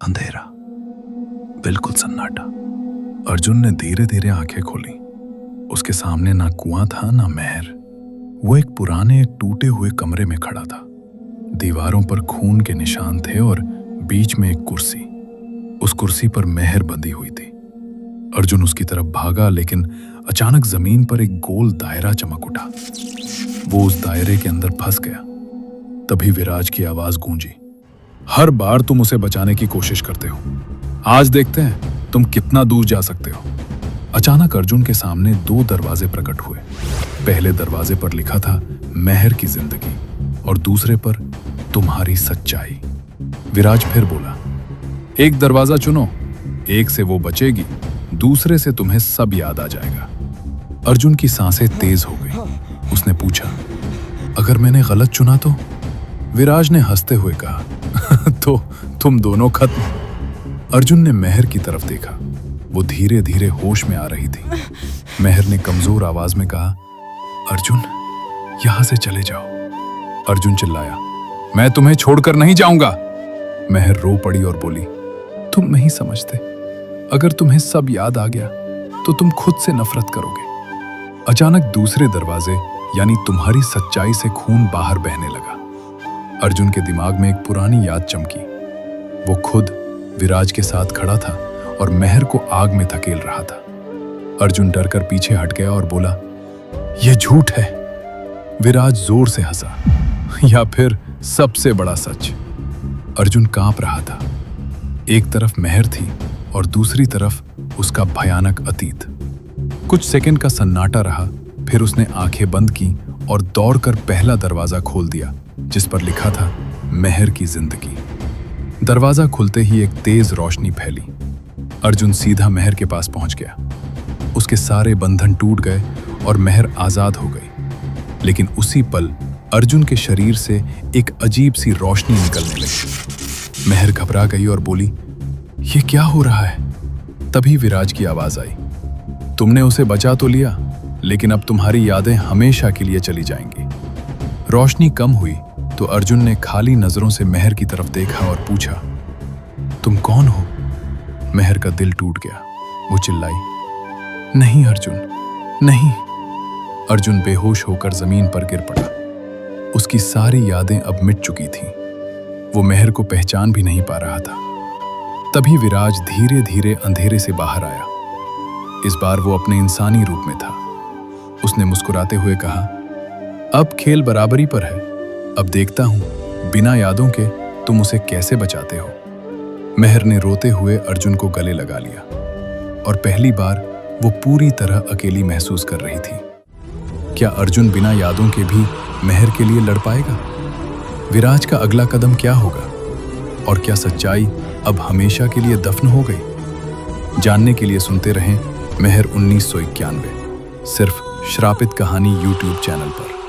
अंधेरा, बिल्कुल सन्नाटा। अर्जुन ने धीरे धीरे आंखें खोली। उसके सामने ना कुआं था ना मेहर। वो एक पुराने टूटे हुए कमरे में खड़ा था। दीवारों पर खून के निशान थे और बीच में एक कुर्सी। उस कुर्सी पर मेहर बंधी हुई थी। अर्जुन उसकी तरफ भागा, लेकिन अचानक जमीन पर एक गोल दायरा चमक उठा। वो उस दायरे के अंदर फंस गया। तभी विराज की आवाज गूंजी, हर बार तुम उसे बचाने की कोशिश करते हो, आज देखते हैं तुम कितना दूर जा सकते हो। अचानक अर्जुन के सामने दो दरवाजे प्रकट हुए। पहले दरवाजे पर लिखा था मेहर की जिंदगी और दूसरे पर तुम्हारी सच्चाई। विराज फिर बोला, एक दरवाजा चुनो, एक से वो बचेगी, दूसरे से तुम्हें सब याद आ जाएगा। अर्जुन की सांसें तेज हो गई। उसने पूछा, अगर मैंने गलत चुना तो? विराज ने हंसते हुए कहा, तो तुम दोनों खत्म। अर्जुन ने मेहर की तरफ देखा। वो धीरे धीरे होश में आ रही थी। मेहर ने कमजोर आवाज में कहा, अर्जुन, यहां से चले जाओ। अर्जुन चिल्लाया, मैं तुम्हें छोड़कर नहीं जाऊंगा। मेहर रो पड़ी और बोली, तुम नहीं समझते, अगर तुम्हें सब याद आ गया तो तुम खुद से नफरत करोगे। अचानक दूसरे दरवाजे यानी तुम्हारी सच्चाई से खून बाहर बहने लगा। अर्जुन के दिमाग में एक पुरानी याद चमकी। वो खुद विराज के साथ खड़ा था और मेहर को आग में धकेल रहा था। अर्जुन डरकर पीछे हट गया और बोला, यह झूठ है। विराज जोर से हंसा, या फिर सबसे बड़ा सच। अर्जुन कांप रहा था। एक तरफ मेहर थी और दूसरी तरफ उसका भयानक अतीत। कुछ सेकंड का सन्नाटा रहा, फिर उसने आंखें बंद की और दौड़कर पहला दरवाजा खोल दिया, जिस पर लिखा था मेहर की जिंदगी। दरवाजा खुलते ही एक तेज रोशनी फैली। अर्जुन सीधा मेहर के पास पहुंच गया। उसके सारे बंधन टूट गए और मेहर आजाद हो गई। लेकिन उसी पल अर्जुन के शरीर से एक अजीब सी रोशनी निकलने लगी। मेहर घबरा गई और बोली, ये क्या हो रहा है? तभी विराज की आवाज आई, तुमने उसे बचा तो लिया, लेकिन अब तुम्हारी यादें हमेशा के लिए चली जाएंगी। रोशनी कम हुई तो अर्जुन ने खाली नजरों से मेहर की तरफ देखा और पूछा, तुम कौन हो? मेहर का दिल टूट गया। वो चिल्लाई, नहीं अर्जुन, नहीं। अर्जुन बेहोश होकर जमीन पर गिर पड़ा। उसकी सारी यादें अब मिट चुकी थीं। वो मेहर को पहचान भी नहीं पा रहा था। तभी विराज धीरे धीरे अंधेरे से बाहर आया। इस बार वो अपने इंसानी रूप में था। उसने मुस्कुराते हुए कहा, अब खेल बराबरी पर है। अब देखता हूं बिना यादों के तुम उसे कैसे बचाते हो। मेहर ने रोते हुए अर्जुन को गले लगा लिया और पहली बार वो पूरी तरह अकेली महसूस कर रही थी। क्या अर्जुन बिना यादों के भी मेहर के लिए लड़ पाएगा? विराज का अगला कदम क्या होगा? और क्या सच्चाई अब हमेशा के लिए दफन हो गई? जानने के लिए सुनते रहें मेहर 1991, सिर्फ श्रापित कहानी YouTube चैनल पर।